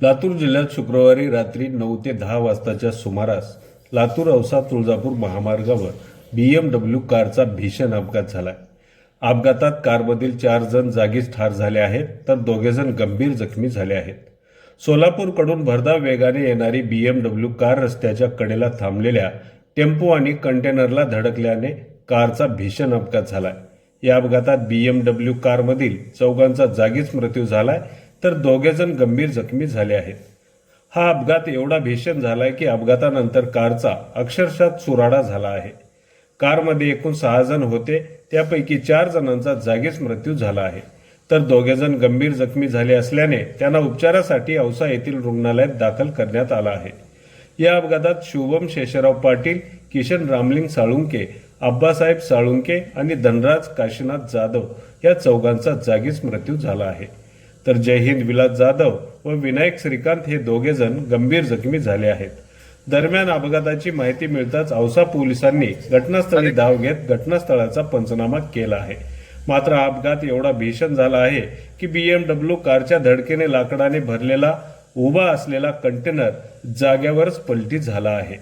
लातूर जिल्ह्यात शुक्रवारी रात्री 9 ते 10 वाजताच्या सुमारास लातूर औसा तुळजापूर महामार्गावर BMW कारचा भीषण अपघात झाला. अपघातात कारमधील 4 जण जागीच ठार झाले आहेत, तर 2 जण गंभीर जखमी झाले आहेत. सोलापूरकडून भरधाव वेगाने येणारी BMW कार रस्त्याच्या कडेला थांबलेल्या टेम्पो आणि कंटेनरला धडकल्याने कारचा भीषण अपघात झाला. या अपघातात BMW कारमधील 4 जागीच मृत्यू झालाय, तर 2 जण गंभीर जखमी झाले आहेत. हा अपघात एवढा भीषण झालाय की अपघातानंतर कारचा अक्षरशः चुराडा झाला आहे. कारमध्ये एकूण 6 जण होते, त्यापैकी 4 जणांचा जागीच मृत्यू झाला आहे, तर 2 जण गंभीर जखमी झाले असल्याने त्यांना उपचारासाठी औसा येथील रुग्णालयात दाखल करण्यात आला आहे. या अपघातात शुभम शेषराव पाटील, किशन रामलिंग साळुंके, आब्बासाहेब साळुंके आणि धनराज काशीनाथ जाधव या 4 जागीच मृत्यू झाला आहे, तर जयहिंद विलास जाधव व विनायक श्रीकांत हे 2 जण गंभीर जखमी झाले आहेत. दरम्यान अपघाताची माहिती मिळताच औसा पोलिसांनी घटनास्थळी धाव घेत घटनास्थळाचा पंचनामा केला आहे. मात्र हा अपघात एवढा भीषण झाला आहे की BMW कारच्या धडकेने लाकडाने भरलेला उभा असलेला कंटेनर जाग्यावरच पलटी झाला आहे.